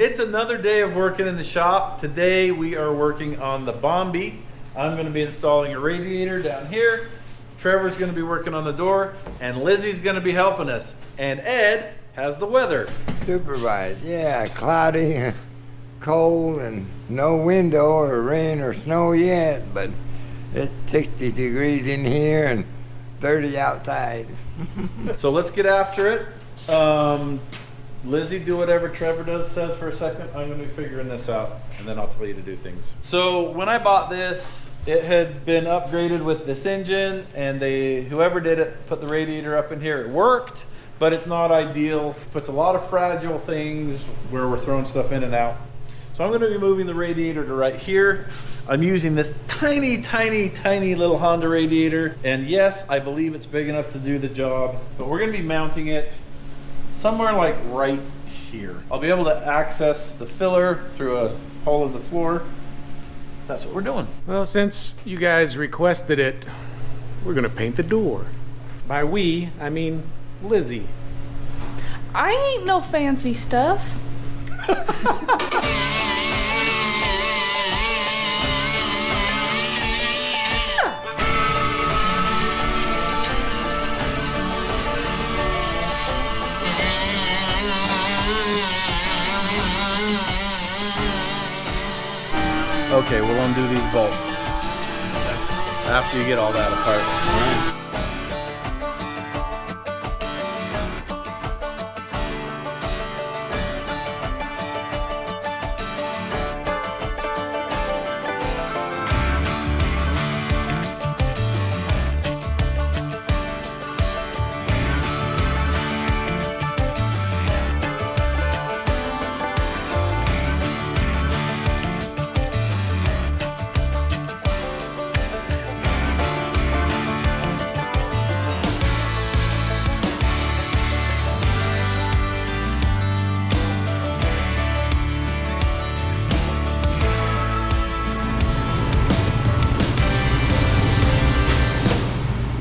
It's another day of working in the shop. Today we are working on the Bombi. I'm going to be installing a radiator down here. Trevor's going to be working on the door, and Lizzie's going to be helping us. And Ed has the weather. Supervised, yeah, cloudy, cold, and no window or rain or snow yet, but it's 60 degrees in here and 30 outside. So let's get after it. Lizzie, do whatever Trevor says for a second. I'm going to be figuring this out, and then I'll tell you to do things. So when I bought this, it had been upgraded with this engine, and whoever did it put the radiator up in here. It worked, but it's not ideal. It puts a lot of fragile things where we're throwing stuff in and out. So I'm going to be moving the radiator to right here. I'm using this tiny, tiny, tiny little Honda radiator. And yes, I believe it's big enough to do the job, but we're going to be mounting it somewhere like right here. I'll be able to access the filler through a hole in the floor. That's what we're doing. Well, since you guys requested it, we're gonna paint the door. By we, I mean Lizzie. I ain't no fancy stuff. Okay, we'll undo these bolts after you get all that apart.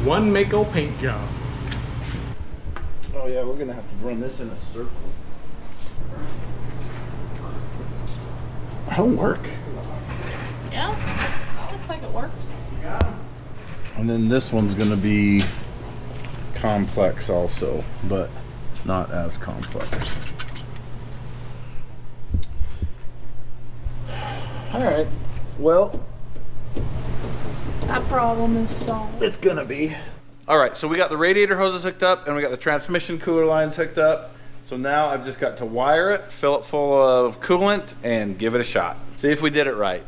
One Mako paint job. Oh yeah, we're gonna have to run this in a circle. That'll work. Yeah, that looks like it works. And then this one's gonna be complex also, but not as complex. All right, well, That problem is solved. it's gonna be. All right, so we got the radiator hoses hooked up and we got the transmission cooler lines hooked up. So now I've just got to wire it, fill it full of coolant, and give it a shot. See if we did it right.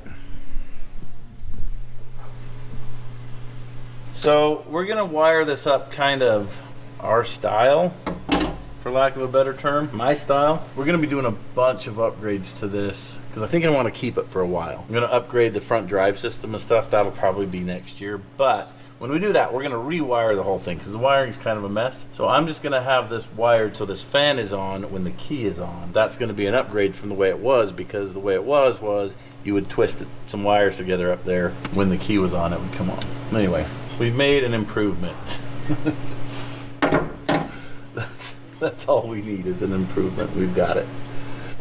So we're gonna wire this up kind of our style, for lack of a better term, my style. We're gonna be doing a bunch of upgrades to this because I think I want to keep it for a while. I'm gonna upgrade the front drive system and stuff. That'll probably be next year. But when we do that, we're gonna rewire the whole thing because the wiring is kind of a mess. So I'm just gonna have this wired so this fan is on when the key is on. That's gonna be an upgrade from the way it was, because the way it was you would twist some wires together up there. When the key was on, it would come on. Anyway, we've made an improvement. That's all we need is an improvement. We've got it.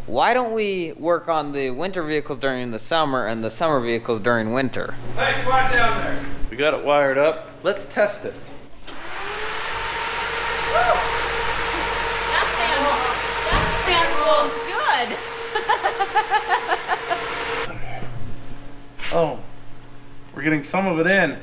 Why don't we work on the winter vehicles during the summer and the summer vehicles during winter? Hey, quiet down there. We got it wired up. Let's test it. That fan feels good. Oh, we're getting some of it in.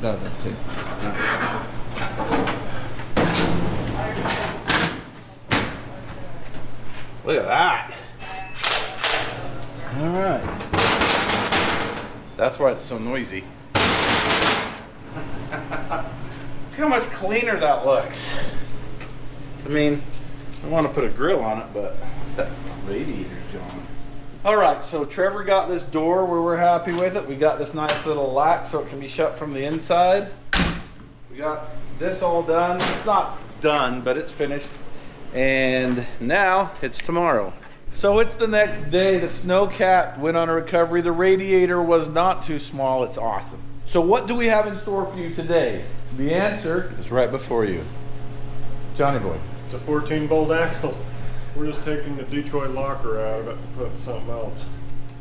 That too. Look at that. All right. That's why it's so noisy. Look how much cleaner that looks. I mean, I want to put a grill on it, but that radiator's gone. All right, so Trevor got this door where we're happy with it. We got this nice little latch so it can be shut from the inside. We got this all done. It's not done, but it's finished. And now it's tomorrow. So it's the next day. The Snowcat went on a recovery. The radiator was not too small. It's awesome. So what do we have in store for you today? The answer is right before you. Johnny boy. It's a 14-bolt axle. We're just taking the Detroit locker out of it and putting something else.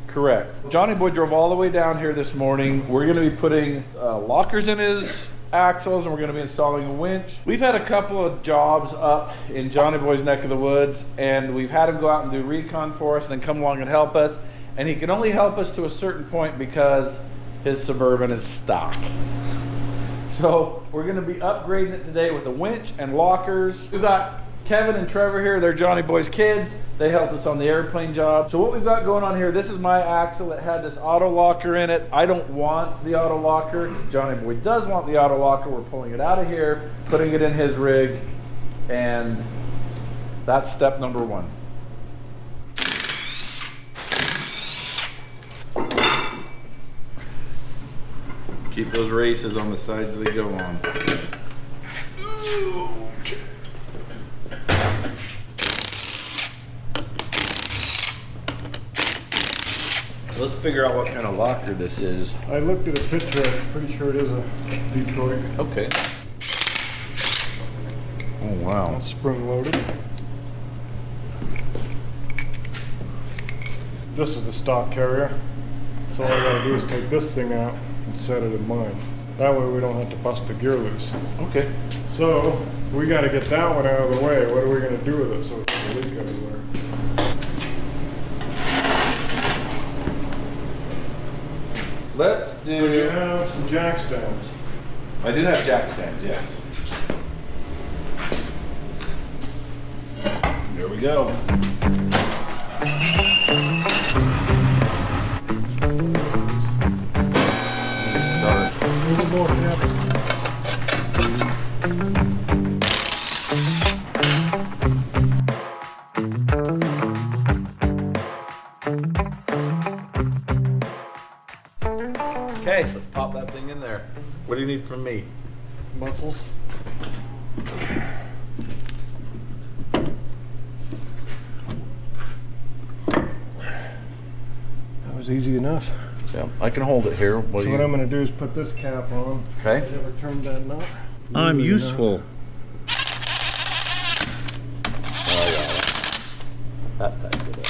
Correct. Johnny boy drove all the way down here this morning. We're going to be putting lockers in his axles, and we're going to be installing a winch. We've had a couple of jobs up in Johnny boy's neck of the woods, and we've had him go out and do recon for us and then come along and help us. And he can only help us to a certain point because his Suburban is stock. So we're going to be upgrading it today with a winch and lockers. We've got Kevin and Trevor here. They're Johnny boy's kids. They helped us on the airplane job. So what we've got going on here, this is my axle. It had this auto locker in it. I don't want the auto locker. Johnny boy does want the auto locker. We're pulling it out of here, putting it in his rig, and that's step number one. Keep those races on the sides they go on. Let's figure out what kind of locker this is. I looked at a picture. I'm pretty sure it is a Detroit. Okay. Oh wow. It's spring-loaded. This is a stock carrier. So all I gotta do is take this thing out and set it in mine. That way we don't have to bust the gear loose. Okay. So we gotta get that one out of the way. What are we gonna do with it so it doesn't leak everywhere? Let's do. So you have some jack stands. I do have jack stands, yes. There we go. Start. There's more cabin. Okay, let's pop that thing in there. What do you need from me? Muscles. That was easy enough. Yeah, I can hold it here. So what I'm going to do is put this cap on. Okay. I never turned that knot. I'm Really useful. Oh yeah. That tightened it up.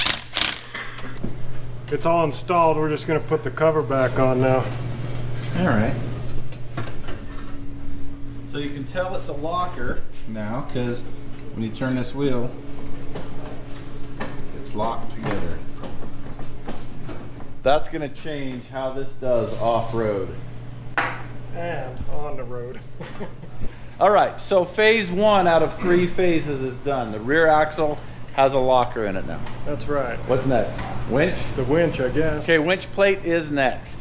It's all installed. We're just going to put the cover back on now. All right. So you can tell it's a locker now because when you turn this wheel, it's locked together. That's going to change how this does off-road. And on the road. All right, so phase 1 out of 3 phases is done. The rear axle has a locker in it now. That's right. What's next? Winch? The winch, I guess. Okay, winch plate is next.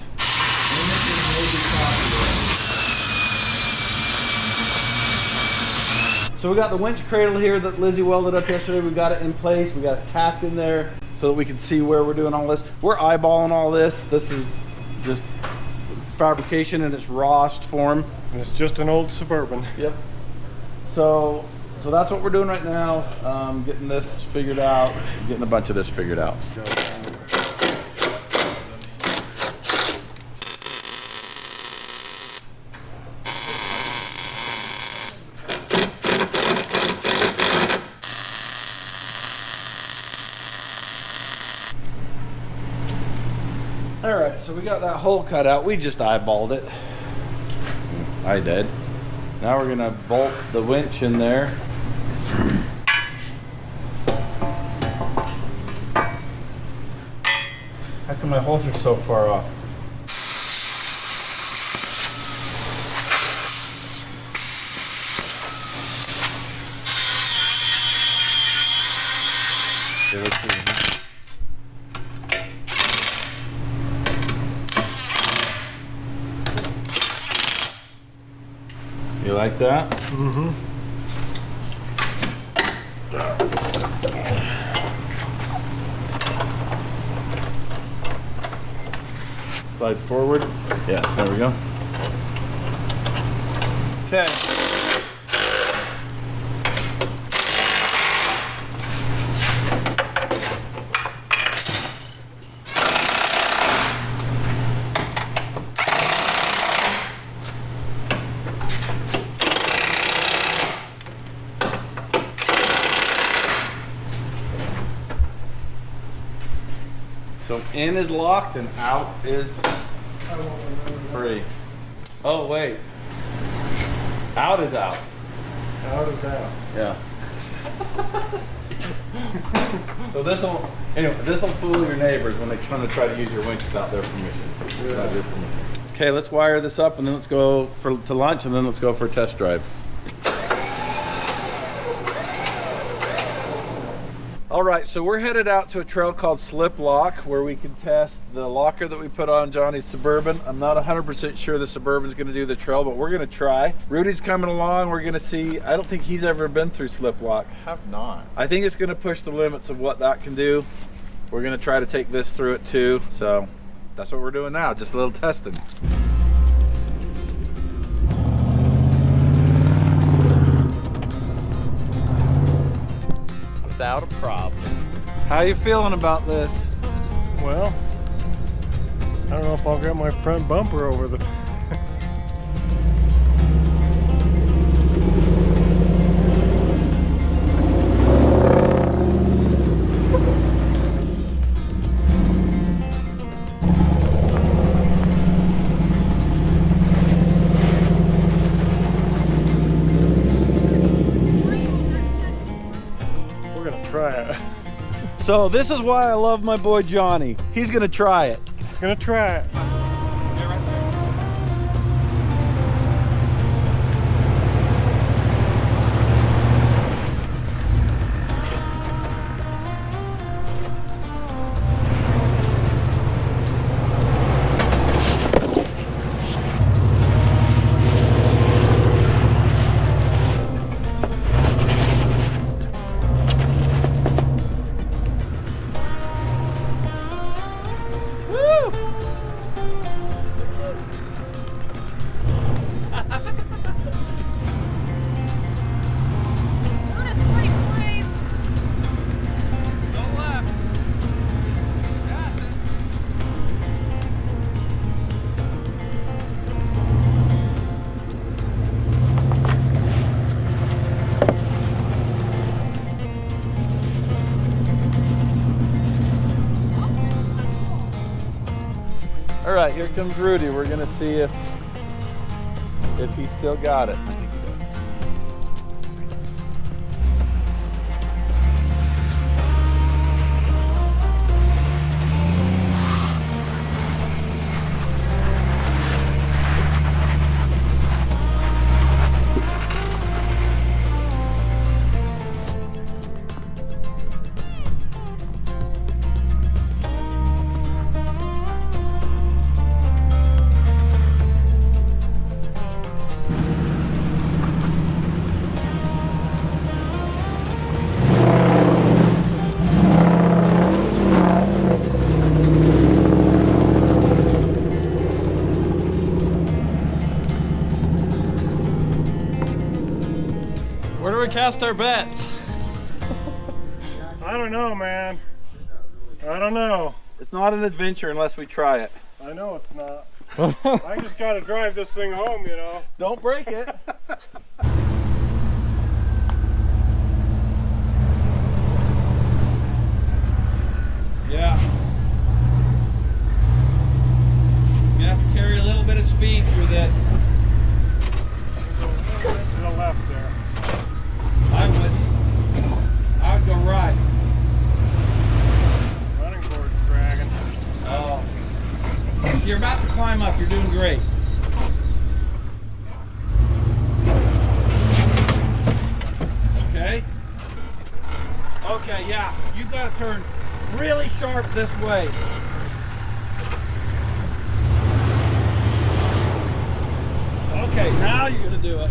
So we got the winch cradle here that Lizzie welded up yesterday. We got it in place. We got it tacked in there so that we can see where we're doing all this. We're eyeballing all this. This is just fabrication in its rawest form. And it's just an old Suburban. Yep. So that's what we're doing right now. Getting this figured out. Getting a bunch of this figured out. All right, so we got that hole cut out. We just eyeballed it. I did. Now we're gonna bolt the winch in there. How come my holes are so far off? Okay, let's see. You like that? Mm-hmm. Slide forward. Yeah, there we go. Okay. So in is locked and out is free. Oh wait. Out is out. Out is out. Yeah. So this'll fool your neighbors when they're trying to try to use your winch without their permission. Without your permission. Okay, let's wire this up and then let's go to lunch and then let's go for a test drive. All right, so we're headed out to a trail called Slip Lock where we can test the locker that we put on Johnny's Suburban. I'm not 100% sure the Suburban's gonna do the trail, but we're gonna try. Rudy's coming along, we're gonna see. I don't think he's ever been through Slip Lock. Have not. I think it's gonna push the limits of what that can do. We're gonna try to take this through it too. So that's what we're doing now, just a little testing. Without a problem. How you feeling about this? Well, I don't know if I'll get my front bumper over the. We're gonna try it. So this is why I love my boy Johnny. He's gonna try it. Gonna try it. All right, here comes Rudy. We're gonna see if he's still got it. Where do we cast our bets? I don't know, man. I don't know. It's not an adventure unless we try it. I know it's not. I just gotta drive this thing home, you know. Don't break it. Yeah. You have to carry a little bit of speed through this. To the left there. I would go right. Running board's dragging. Oh. You're about to climb up. You're doing great. Okay. Okay, yeah. You gotta turn really sharp this way. Okay, now you're gonna do it.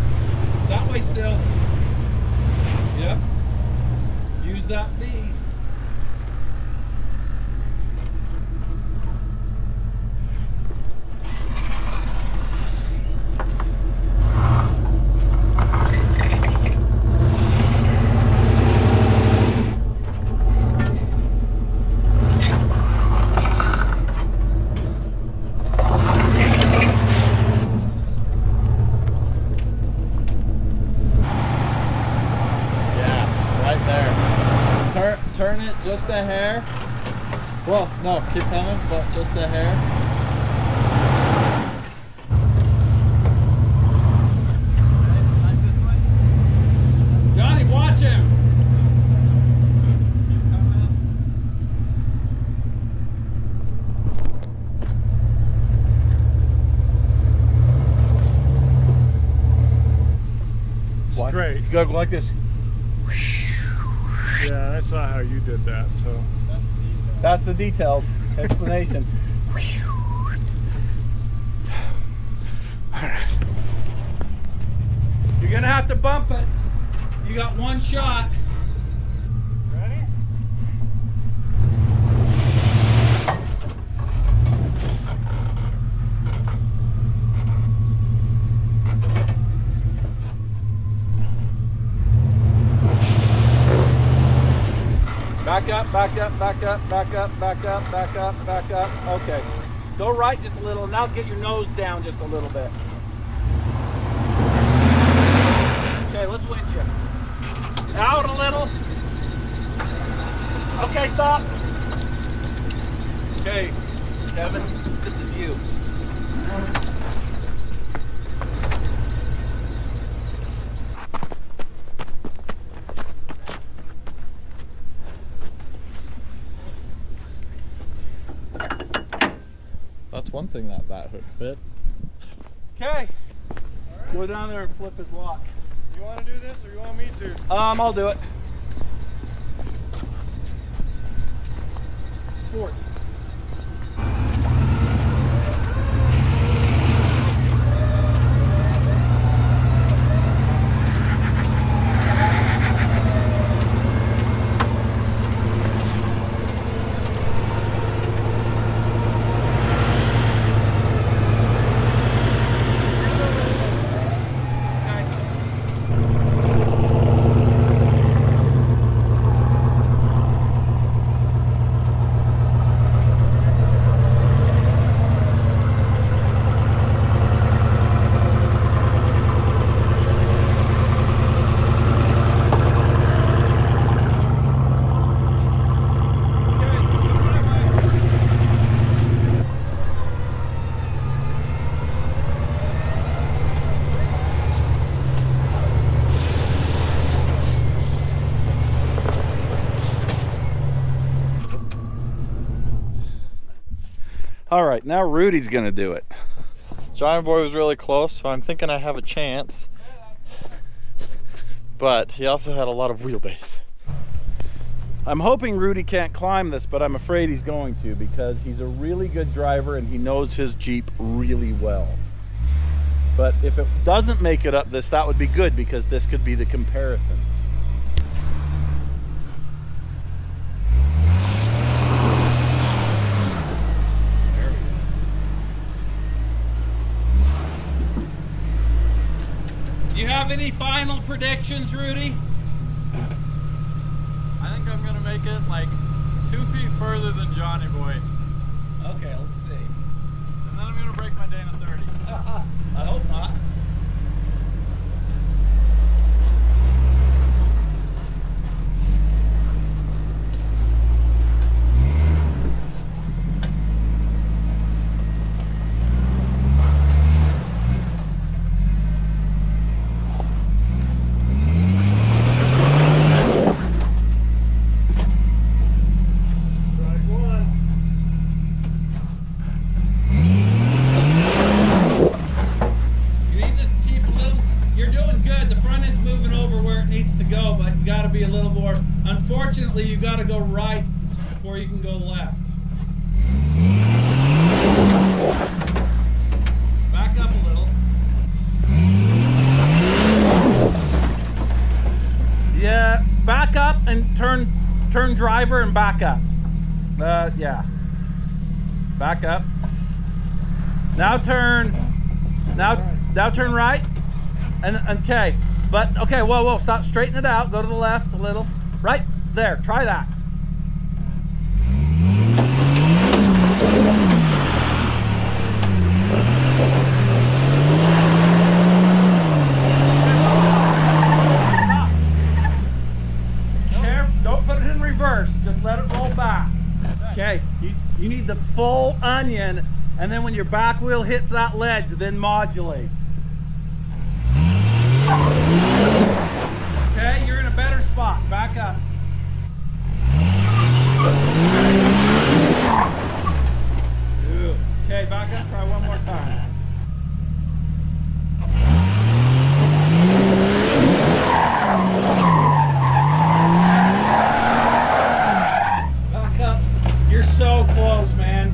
That way still. Yep. Use that V. Turn it just a hair. Well, no, keep coming, but just a hair. Johnny, watch him. Straight. You gotta go like this. Yeah, that's not how you did that, so. That's the detailed explanation. Alright. You're gonna have to bump it. You got one shot. Ready? Back up, back up, back up, back up, back up, back up, back up. Okay. Go right just a little. Now get your nose down just a little bit. Okay, let's winch you. Out a little. Okay, stop. Okay, Kevin, this is you. That's one thing that hood fits. Okay. Go down there and flip his lock. You want to do this or you want me to? I'll do it. Sports. All right, now Rudy's gonna do it. Johnny Boy was really close, so I'm thinking I have a chance. But he also had a lot of wheelbase. I'm hoping Rudy can't climb this, but I'm afraid he's going to because he's a really good driver and he knows his Jeep really well. But if it doesn't make it up this, that would be good because this could be the comparison. Do you have any final predictions, Rudy? I think I'm gonna make it like 2 feet further than Johnny Boy. Okay, let's see. And then I'm gonna break my Dana 30. I hope not. Be a little more. Unfortunately, you got to go right before you can go left. Back up a little. turn driver and back up. Yeah. Back up. Now turn. Now turn right. And okay. But okay, whoa, stop. Straighten it out. Go to the left a little. Right there. Try that. Don't put it in reverse. Just let it roll back. Okay. You need the full onion, and then when your back wheel hits that ledge, then modulate. Okay, you're in a better spot. Back up. Okay, back up. Try one more time. Back up. You're so close, man.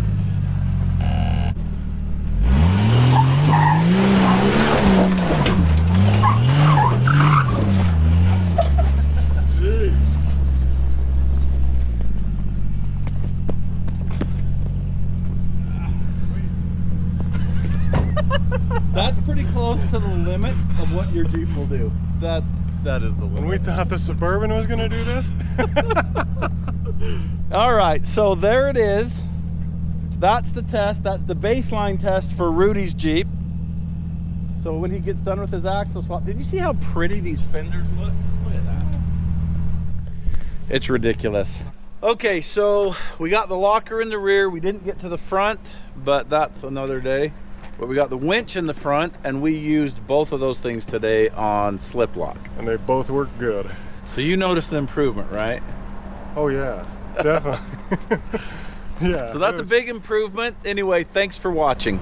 That's pretty close to the limit of what your Jeep will do. That is the limit. When we thought the Suburban was gonna do this. All right, so there it is. That's the test. That's the baseline test for Rudy's Jeep. So when he gets done with his axle swap, did you see how pretty these fenders look? Look at that. It's ridiculous. Okay, so we got the locker in the rear. We didn't get to the front, but that's another day. But we got the winch in the front, and we used both of those things today on slip lock. And they both work good. So you noticed the improvement, right? Oh yeah, definitely. Yeah. So that's a big improvement. Anyway, thanks for watching.